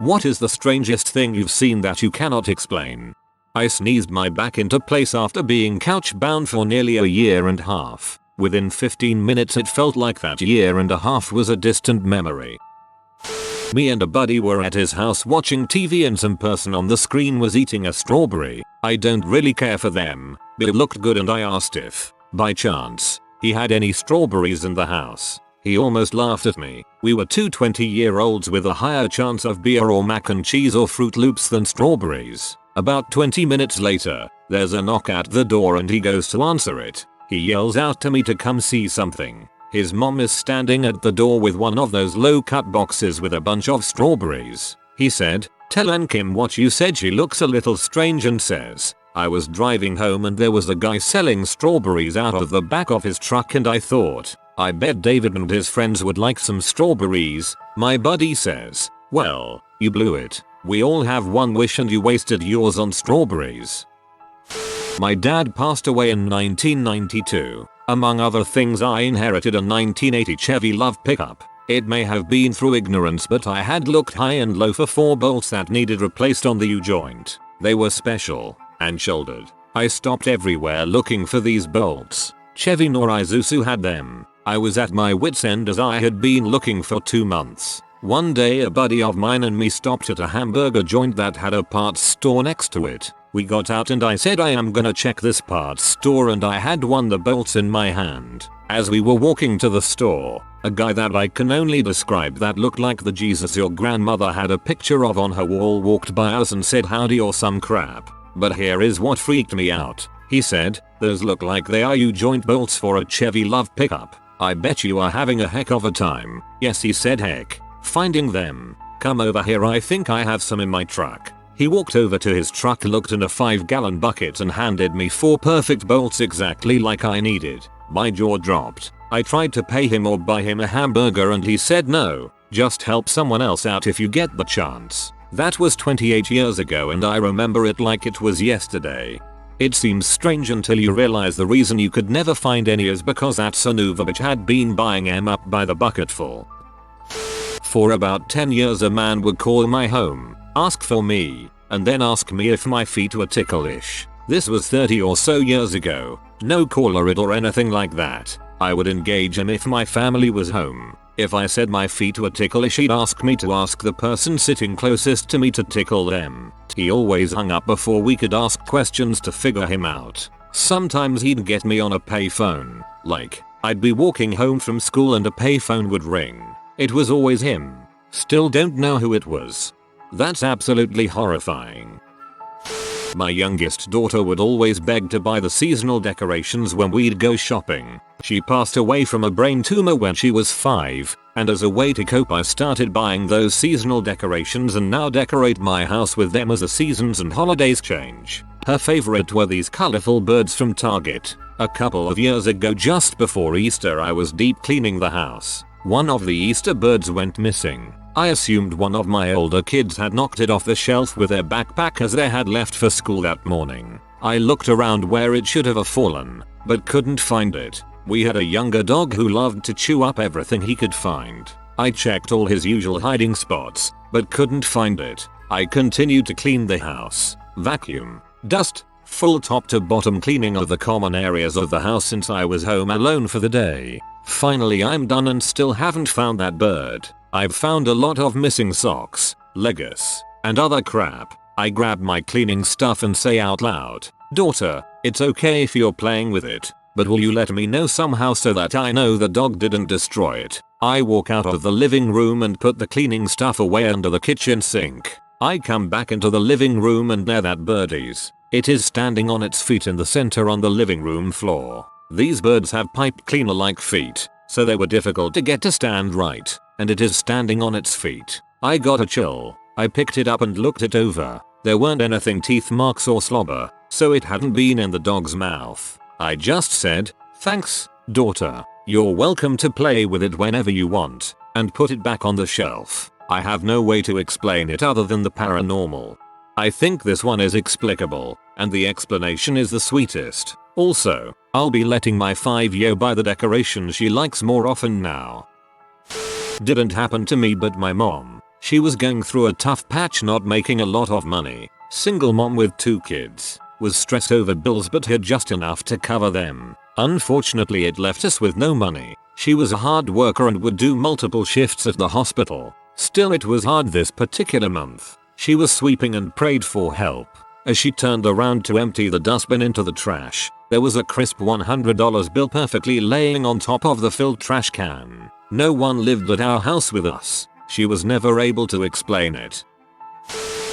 What is the strangest thing you've seen that you cannot explain? I sneezed my back into place after being couch bound for nearly a year and a half. Within 15 minutes it felt like that year and a half was a distant memory. Me and a buddy were at his house watching TV and some person on the screen was eating a strawberry. I don't really care for them, but it looked good and I asked if, by chance, he had any strawberries in the house. He almost laughed at me. We were two 20-year-olds with a higher chance of beer or mac and cheese or Fruit Loops than strawberries. About 20 minutes later, there's a knock at the door and he goes to answer it. He yells out to me to come see something. His mom is standing at the door with one of those low-cut boxes with a bunch of strawberries. He said, "Tell Aunt Kim what you said." She looks a little strange and says, "I was driving home and there was a guy selling strawberries out of the back of his truck and I thought, I bet David and his friends would like some strawberries." My buddy says, "Well, you blew it. We all have one wish and you wasted yours on strawberries." My dad passed away in 1992. Among other things, I inherited a 1980 Chevy Love pickup. It may have been through ignorance, but I had looked high and low for 4 bolts that needed replaced on the U-joint. They were special and shouldered. I stopped everywhere looking for these bolts. Chevy nor Isuzu had them. I was at my wit's end as I had been looking for 2 months. One day a buddy of mine and me stopped at a hamburger joint that had a parts store next to it. We got out and I said, "I am gonna check this parts store," and I had one of the bolts in my hand. As we were walking to the store, a guy that I can only describe that looked like the Jesus your grandmother had a picture of on her wall walked by us and said howdy or some crap. But here is what freaked me out. He said, "Those look like they are U-joint bolts for a Chevy Love pickup. I bet you are having a heck of a time." Yes, he said, "Heck. Finding them. Come over here, I think I have some in my truck." He walked over to his truck, looked in a 5-gallon bucket and handed me 4 perfect bolts exactly like I needed. My jaw dropped. I tried to pay him or buy him a hamburger and he said no, just help someone else out if you get the chance. That was 28 years ago and I remember it like it was yesterday. It seems strange until you realize the reason you could never find any is because that Sanuva bitch had been buying em up by the bucketful. For about 10 years a man would call my home, ask for me, and then ask me if my feet were ticklish. This was 30 or so years ago. No caller ID or anything like that. I would engage him if my family was home. If I said my feet were ticklish, he'd ask me to ask the person sitting closest to me to tickle them. He always hung up before we could ask questions to figure him out. Sometimes he'd get me on a payphone. Like, I'd be walking home from school and a payphone would ring. It was always him. Still don't know who it was. That's absolutely horrifying. My youngest daughter would always beg to buy the seasonal decorations when we'd go shopping. She passed away from a brain tumor when she was 5, and as a way to cope I started buying those seasonal decorations and now decorate my house with them as the seasons and holidays change. Her favorite were these colorful birds from Target. A couple of years ago, just before Easter, I was deep cleaning the house. One of the Easter birds went missing. I assumed one of my older kids had knocked it off the shelf with their backpack as they had left for school that morning. I looked around where it should have fallen, but couldn't find it. We had a younger dog who loved to chew up everything he could find. I checked all his usual hiding spots, but couldn't find it. I continued to clean the house, vacuum, dust, full top to bottom cleaning of the common areas of the house since I was home alone for the day. Finally I'm done and still haven't found that bird. I've found a lot of missing socks, Legos, and other crap. I grab my cleaning stuff and say out loud, "Daughter, it's okay if you're playing with it, but will you let me know somehow so that I know the dog didn't destroy it?" I walk out of the living room and put the cleaning stuff away under the kitchen sink. I come back into the living room and there that bird is. It is standing on its feet in the center on the living room floor. These birds have pipe cleaner like feet, so they were difficult to get to stand right, and it is standing on its feet. I got a chill. I picked it up and looked it over. There weren't anything teeth marks or slobber, so it hadn't been in the dog's mouth. I just said, "Thanks, daughter. You're welcome to play with it whenever you want," and put it back on the shelf. I have no way to explain it other than the paranormal. I think this one is explicable, and the explanation is the sweetest. Also, I'll be letting my 5-year buy the decorations she likes more often now. Didn't happen to me but my mom. She was going through a tough patch, not making a lot of money. Single mom with 2 kids. Was stressed over bills but had just enough to cover them. Unfortunately, it left us with no money. She was a hard worker and would do multiple shifts at the hospital. Still, it was hard this particular month. She was sweeping and prayed for help. As she turned around to empty the dustbin into the trash, there was a crisp $100 bill perfectly laying on top of the filled trash can. No one lived at our house with us. She was never able to explain it.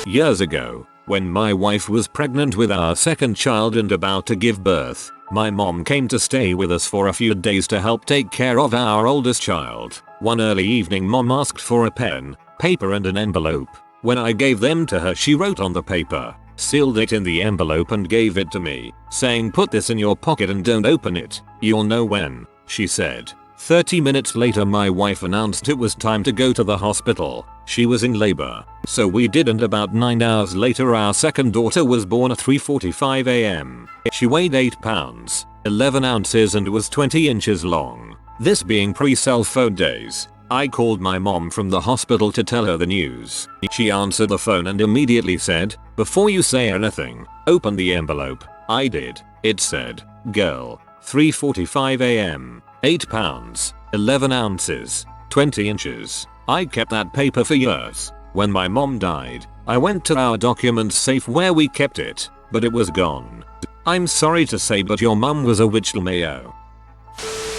Years ago, when my wife was pregnant with our second child and about to give birth, my mom came to stay with us for a few days to help take care of our oldest child. One early evening, mom asked for a pen, paper and an envelope. When I gave them to her, she wrote on the paper, sealed it in the envelope and gave it to me, saying, "Put this in your pocket and don't open it. You'll know when," she said. 30 minutes later, my wife announced it was time to go to the hospital. She was in labor. So we did, and about 9 hours later our second daughter was born at 3:45 am. She weighed 8 pounds, 11 ounces and was 20 inches long. This being pre-cell phone days, I called my mom from the hospital to tell her the news. She answered the phone and immediately said, "Before you say anything, open the envelope." I did. It said, "Girl, 3:45 am. 8 pounds, 11 ounces, 20 inches. I kept that paper for years. When my mom died, I went to our documents safe where we kept it, but it was gone. I'm sorry to say, but your mum was a witch, Mayo.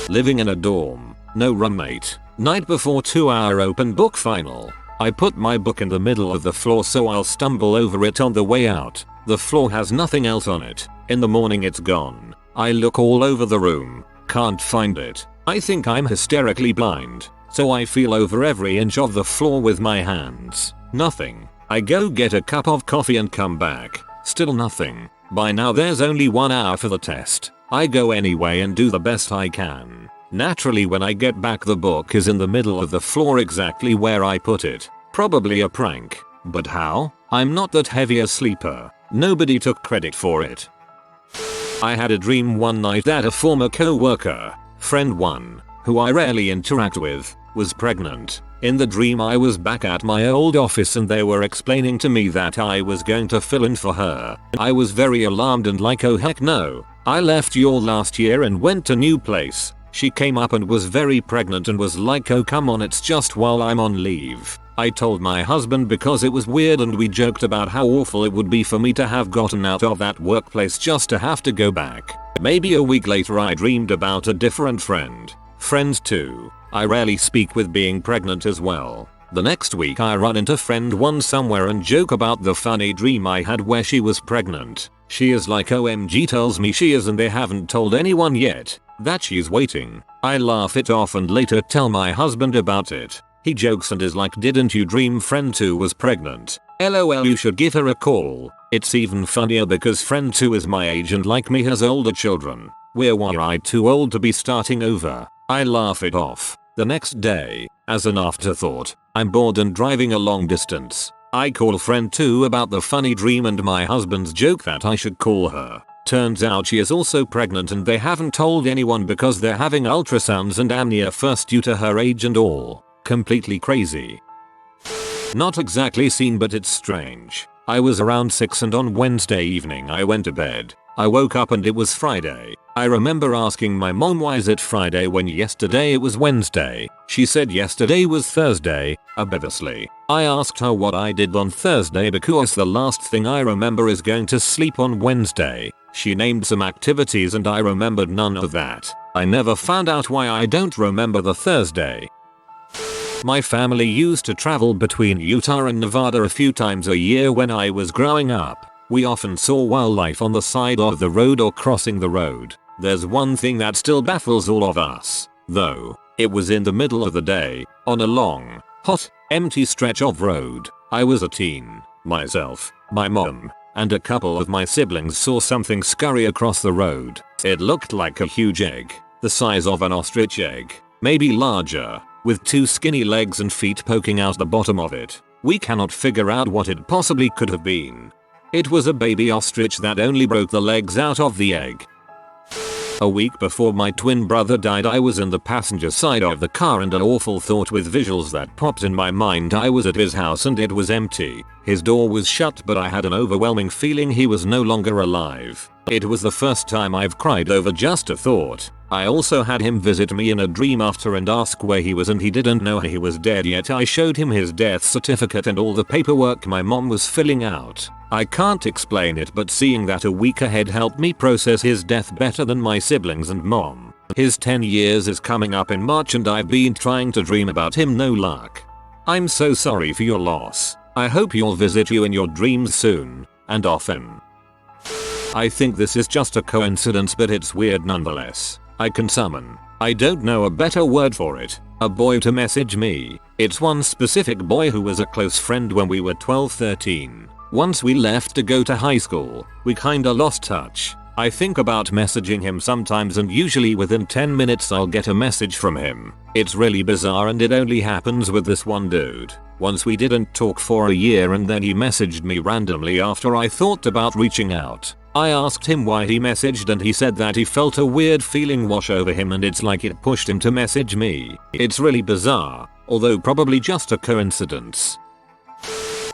Living in a dorm, no roommate. Night before 2-hour open book final. I put my book in the middle of the floor so I'll stumble over it on the way out. The floor has nothing else on it. In the morning it's gone. I look all over the room. Can't find it. I think I'm hysterically blind, so I feel over every inch of the floor with my hands. Nothing. I go get a cup of coffee and come back. Still nothing. By now there's only 1 hour for the test. I go anyway and do the best I can. Naturally, when I get back, the book is in the middle of the floor exactly where I put it. Probably a prank. But how? I'm not that heavy a sleeper. Nobody took credit for it. I had a dream one night that a former co-worker, friend one, who I rarely interact with, was pregnant. In the dream I was back at my old office and they were explaining to me that I was going to fill in for her. I was very alarmed and like, oh heck no, I left y'all last year and went to new place. She came up and was very pregnant and was like, oh come on, it's just while I'm on leave. I told my husband because it was weird and we joked about how awful it would be for me to have gotten out of that workplace just to have to go back. Maybe a week later I dreamed about a different friend. Friends too. I rarely speak with being pregnant as well. The next week I run into friend one somewhere and joke about the funny dream I had where she was pregnant. She is like, OMG, tells me she is and they haven't told anyone yet that she's waiting. I laugh it off and later tell my husband about it. He jokes and is like, didn't you dream friend 2 was pregnant? LOL, you should give her a call. It's even funnier because friend 2 is my age and like me has older children. Were I too old to be starting over? I laugh it off. The next day, as an afterthought, I'm bored and driving a long distance. I call friend 2 about the funny dream and my husband's joke that I should call her. Turns out she is also pregnant and they haven't told anyone because they're having ultrasounds and amnia first due to her age and all. Completely crazy. Not exactly seen, but it's strange. I was around 6 and on Wednesday evening I went to bed. I woke up and it was Friday. I remember asking my mom, why is it Friday when yesterday it was Wednesday? She said yesterday was Thursday, obviously. I asked her what I did on Thursday because the last thing I remember is going to sleep on Wednesday. She named some activities and I remembered none of that. I never found out why I don't remember the Thursday. My family used to travel between Utah and Nevada a few times a year when I was growing up. We often saw wildlife on the side of the road or crossing the road. There's one thing that still baffles all of us, though. It was in the middle of the day, on a long, hot, empty stretch of road. I was a teen. Myself, my mom, and a couple of my siblings saw something scurry across the road. It looked like a huge egg, the size of an ostrich egg, maybe larger, with 2 skinny legs and feet poking out the bottom of it. We cannot figure out what it possibly could have been. It was a baby ostrich that only broke the legs out of the egg. A week before my twin brother died, I was in the passenger side of the car and an awful thought with visuals that popped in my mind. I was at his house and it was empty. His door was shut, but I had an overwhelming feeling he was no longer alive. It was the first time I've cried over just a thought. I also had him visit me in a dream after and ask where he was, and he didn't know he was dead yet. I showed him his death certificate and all the paperwork my mom was filling out. I can't explain it, but seeing that a week ahead helped me process his death better than my siblings and mom. His 10 years is coming up in March and I've been trying to dream about him, no luck. I'm so sorry for your loss. I hope you'll visit you in your dreams soon and often. I think this is just a coincidence, but it's weird nonetheless. I can summon, I don't know a better word for it, a boy to message me. It's one specific boy who was a close friend when we were 12-13. Once we left to go to high school, we kinda lost touch. I think about messaging him sometimes and usually within 10 minutes I'll get a message from him. It's really bizarre and it only happens with this one dude. Once we didn't talk for a year and then he messaged me randomly after I thought about reaching out. I asked him why he messaged and he said that he felt a weird feeling wash over him and it's like it pushed him to message me. It's really bizarre, although probably just a coincidence.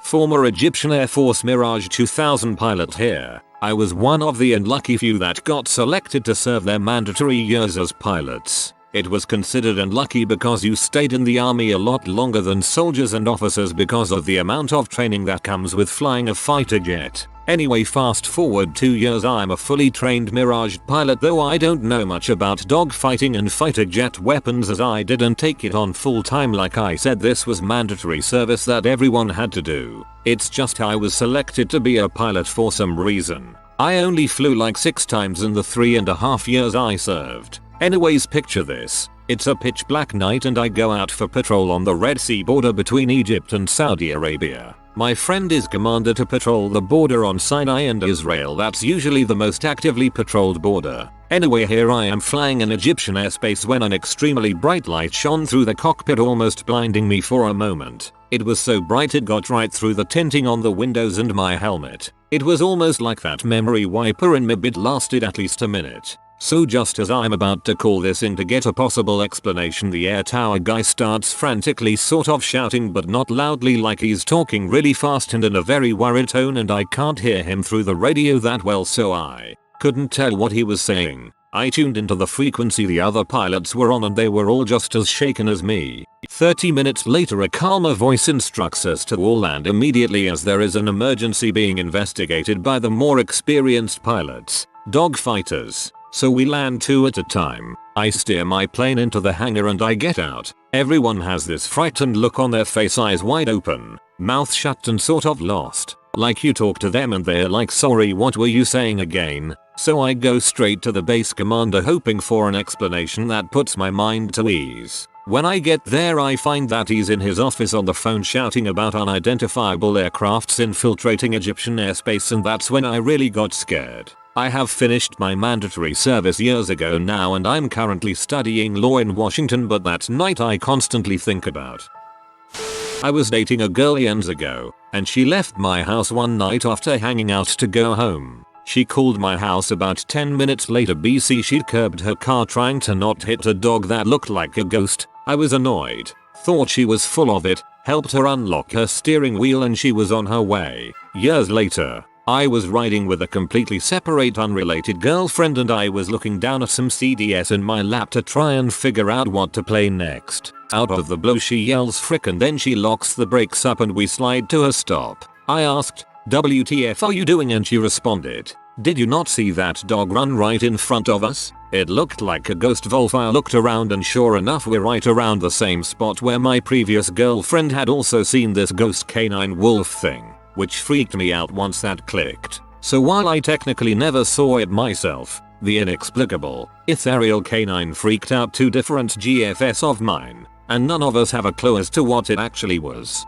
Former Egyptian Air Force Mirage 2000 pilot here. I was one of the unlucky few that got selected to serve their mandatory years as pilots. It was considered unlucky because you stayed in the army a lot longer than soldiers and officers because of the amount of training that comes with flying a fighter jet. Anyway, fast forward 2 years, I'm a fully trained Mirage pilot, though I don't know much about dogfighting and fighter jet weapons as I didn't take it on full time. Like I said, this was mandatory service that everyone had to do. It's just I was selected to be a pilot for some reason. I only flew like 6 times in the 3.5 years I served. Anyways, picture this. It's a pitch black night and I go out for patrol on the Red Sea border between Egypt and Saudi Arabia. My friend is commanded to patrol the border on Sinai and Israel. That's usually the most actively patrolled border. Anyway, here I am flying in Egyptian airspace when an extremely bright light shone through the cockpit, almost blinding me for a moment. It was so bright it got right through the tinting on the windows and my helmet. It was almost like that memory wiper in my bid lasted at least a minute. So just as I'm about to call this in to get a possible explanation, the air tower guy starts frantically sort of shouting, but not loudly, like he's talking really fast and in a very worried tone, and I can't hear him through the radio that well, so I couldn't tell what he was saying. I tuned into the frequency the other pilots were on and they were all just as shaken as me. 30 minutes later, a calmer voice instructs us to all land immediately as there is an emergency being investigated by the more experienced pilots, dogfighters. So we land 2 at a time. I steer my plane into the hangar and I get out. Everyone has this frightened look on their face, eyes wide open, mouth shut and sort of lost. Like you talk to them and they're like, sorry, what were you saying again? So I go straight to the base commander hoping for an explanation that puts my mind to ease. When I get there, I find that he's in his office on the phone shouting about unidentifiable aircrafts infiltrating Egyptian airspace, and that's when I really got scared. I have finished my mandatory service years ago now and I'm currently studying law in Washington, but that night I constantly think about. I was dating a girl years ago and she left my house one night after hanging out to go home. She called my house about 10 minutes later. She'd curbed her car trying to not hit a dog that looked like a ghost. I was annoyed, thought she was full of it, helped her unlock her steering wheel and she was on her way. Years later, I was riding with a completely separate unrelated girlfriend and I was looking down at some CDs in my lap to try and figure out what to play next. Out of the blue she yells frick and then she locks the brakes up and we slide to a stop. I asked, WTF are you doing? And she responded, did you not see that dog run right in front of us? It looked like a ghost wolf. I looked around and sure enough we're right around the same spot where my previous girlfriend had also seen this ghost canine wolf thing, which freaked me out once that clicked. So while I technically never saw it myself, the inexplicable, ethereal canine freaked out 2 different GFS of mine, and none of us have a clue as to what it actually was.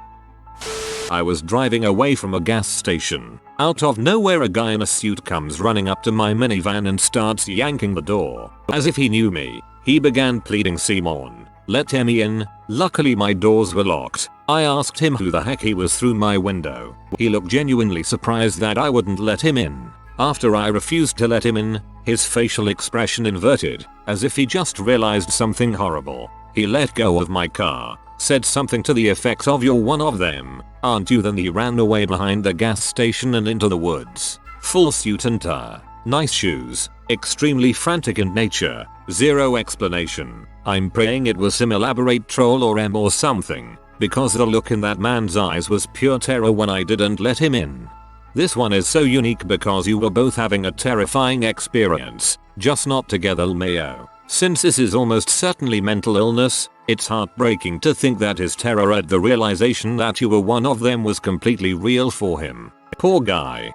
I was driving away from a gas station. Out of nowhere a guy in a suit comes running up to my minivan and starts yanking the door. As if he knew me, he began pleading, Simon, let me in. Luckily my doors were locked. I asked him who the heck he was through my window. He looked genuinely surprised that I wouldn't let him in. After I refused to let him in, his facial expression inverted, as if he just realized something horrible. He let go of my car, said something to the effect of "You're one of them, aren't you?" Then he ran away behind the gas station and into the woods. Full suit and tie, nice shoes, extremely frantic in nature, zero explanation. I'm praying it was some elaborate troll or M or something, because the look in that man's eyes was pure terror when I didn't let him in. This one is so unique because you were both having a terrifying experience, just not together, Mayo. Since this is almost certainly mental illness, it's heartbreaking to think that his terror at the realization that you were one of them was completely real for him. Poor guy.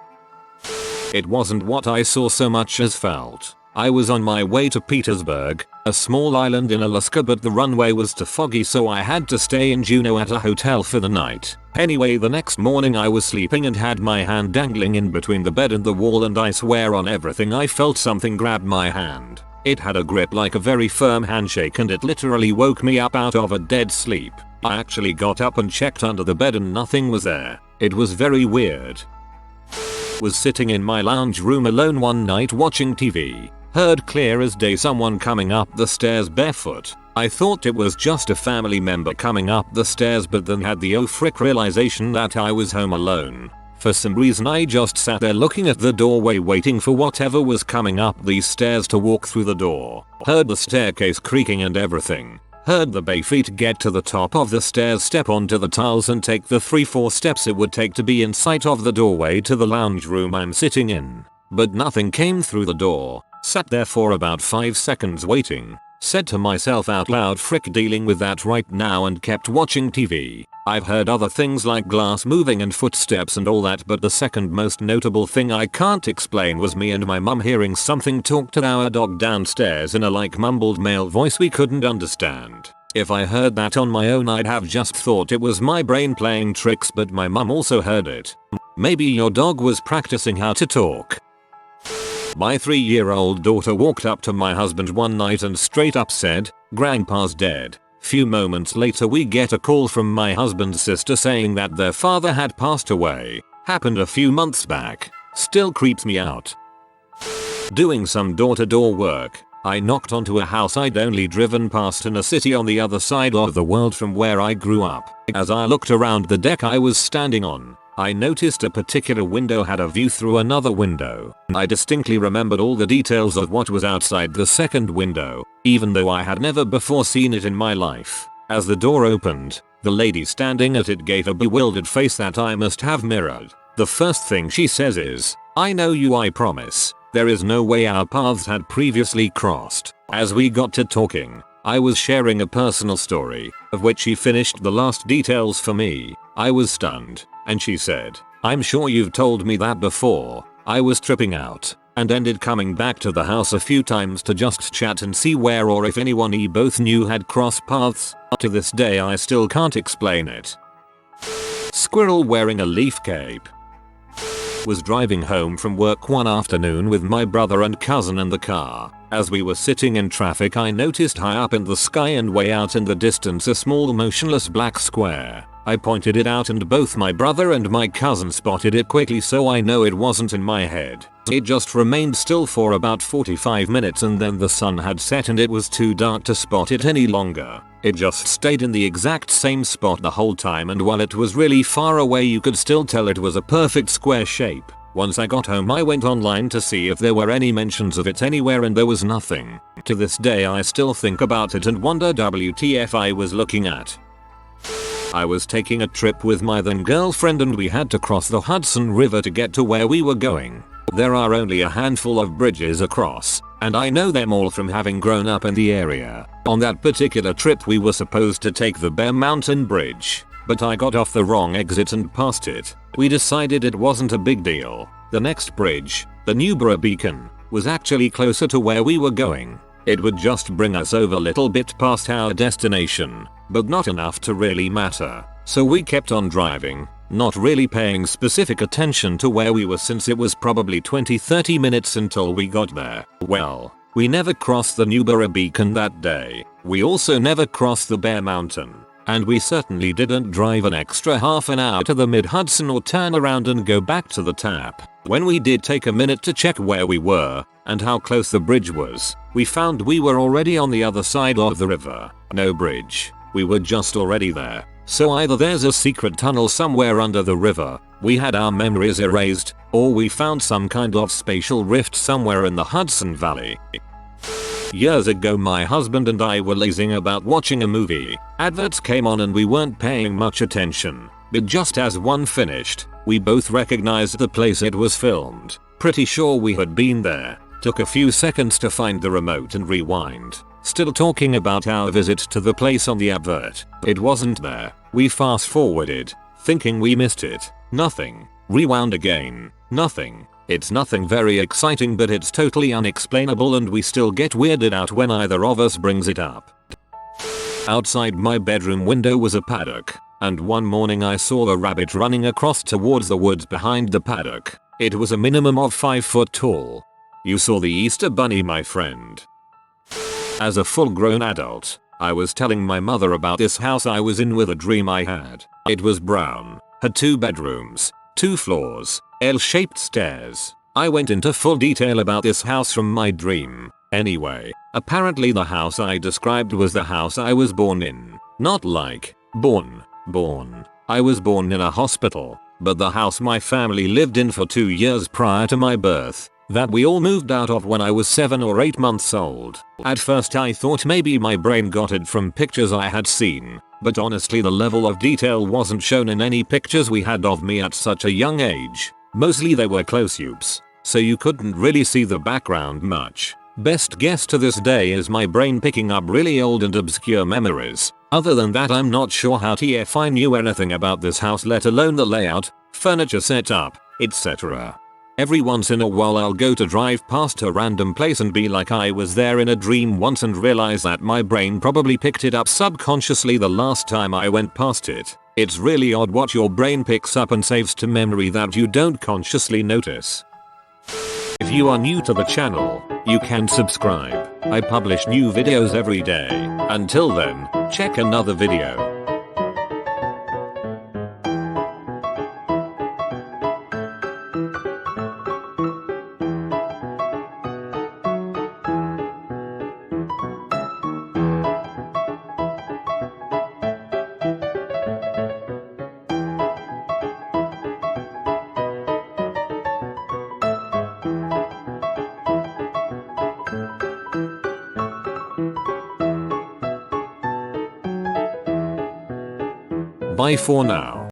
It wasn't what I saw so much as felt. I was on my way to Petersburg, a small island in Alaska, but the runway was too foggy, so I had to stay in Juneau at a hotel for the night. Anyway, the next morning I was sleeping and had my hand dangling in between the bed and the wall, and I swear on everything I felt something grab my hand. It had a grip like a very firm handshake, and it literally woke me up out of a dead sleep. I actually got up and checked under the bed and nothing was there. It was very weird. Was sitting in my lounge room alone one night watching TV. Heard clear as day someone coming up the stairs barefoot. I thought it was just a family member coming up the stairs, but then had the oh frick realization that I was home alone. For some reason I just sat there looking at the doorway waiting for whatever was coming up these stairs to walk through the door. Heard the staircase creaking and everything. Heard the bay feet get to the top of the stairs, step onto the tiles and take the 3-4 steps it would take to be in sight of the doorway to the lounge room I'm sitting in. But nothing came through the door. Sat there for about 5 seconds waiting. Said to myself out loud, frick dealing with that right now, and kept watching TV. I've heard other things like glass moving and footsteps and all that, but the second most notable thing I can't explain was me and my mum hearing something talk to our dog downstairs in a like mumbled male voice we couldn't understand. If I heard that on my own I'd have just thought it was my brain playing tricks, but my mum also heard it. Maybe your dog was practicing how to talk. My 3-year-old daughter walked up to my husband one night and straight up said, "Grandpa's dead." Few moments later we get a call from my husband's sister saying that their father had passed away. Happened a few months back. Still creeps me out. Doing some door-to-door work, I knocked onto a house I'd only driven past in a city on the other side of the world from where I grew up. As I looked around the deck I was standing on, I noticed a particular window had a view through another window. I distinctly remembered all the details of what was outside the second window, even though I had never before seen it in my life. As the door opened, the lady standing at it gave a bewildered face that I must have mirrored. The first thing she says is, "I know you, I promise." There is no way our paths had previously crossed. As we got to talking, I was sharing a personal story, of which she finished the last details for me. I was stunned. And she said, "I'm sure you've told me that before." I was tripping out and ended coming back to the house a few times to just chat and see where or if anyone we both knew had crossed paths. To this day I still can't explain it. Squirrel wearing a leaf cape. Was driving home from work one afternoon with my brother and cousin in the car. As we were sitting in traffic I noticed high up in the sky and way out in the distance a small motionless black square. I pointed it out and both my brother and my cousin spotted it quickly, so I know it wasn't in my head. It just remained still for about 45 minutes and then the sun had set and it was too dark to spot it any longer. It just stayed in the exact same spot the whole time, and while it was really far away you could still tell it was a perfect square shape. Once I got home I went online to see if there were any mentions of it anywhere and there was nothing. To this day I still think about it and wonder WTF I was looking at. I was taking a trip with my then girlfriend and we had to cross the Hudson River to get to where we were going. There are only a handful of bridges across, and I know them all from having grown up in the area. On that particular trip we were supposed to take the Bear Mountain Bridge, but I got off the wrong exit and passed it. We decided it wasn't a big deal. The next bridge, the Newborough Beacon, was actually closer to where we were going. It would just bring us over a little bit past our destination, but not enough to really matter. So we kept on driving, not really paying specific attention to where we were since it was probably 20-30 minutes until we got there. Well, we never crossed the Newborough Beacon that day. We also never crossed the Bear Mountain. And we certainly didn't drive an extra half an hour to the mid-Hudson or turn around and go back to the tap. When we did take a minute to check where we were and how close the bridge was, we found we were already on the other side of the river. No bridge. We were just already there. So either there's a secret tunnel somewhere under the river, we had our memories erased, or we found some kind of spatial rift somewhere in the Hudson Valley. Years ago my husband and I were lazing about watching a movie. Adverts came on and we weren't paying much attention. But just as one finished, we both recognized the place it was filmed. Pretty sure we had been there. Took a few seconds to find the remote and rewind. Still talking about our visit to the place on the advert. It wasn't there. We fast forwarded, thinking we missed it. Nothing. Rewound again. Nothing. It's nothing very exciting, but it's totally unexplainable and we still get weirded out when either of us brings it up. Outside my bedroom window was a paddock, and one morning I saw a rabbit running across towards the woods behind the paddock. It was a minimum of 5 foot tall. You saw the Easter Bunny, my friend. As a full-grown adult, I was telling my mother about this house I was in with a dream I had. It was brown, had 2 bedrooms, 2 floors, L-shaped stairs. I went into full detail about this house from my dream. Anyway, apparently the house I described was the house I was born in. Not like, born. I was born in a hospital, but the house my family lived in for 2 years prior to my birth, that we all moved out of when I was 7 or 8 months old. At first I thought maybe my brain got it from pictures I had seen, but honestly the level of detail wasn't shown in any pictures we had of me at such a young age. Mostly they were close-ups, so you couldn't really see the background much. Best guess to this day is my brain picking up really old and obscure memories. Other than that, I'm not sure how TF I knew anything about this house, let alone the layout, furniture setup, etc. Every once in a while I'll go to drive past a random place and be like I was there in a dream once and realize that my brain probably picked it up subconsciously the last time I went past it. It's really odd what your brain picks up and saves to memory that you don't consciously notice. If you are new to the channel, you can subscribe. I publish new videos every day. Until then, check another video. Bye for now.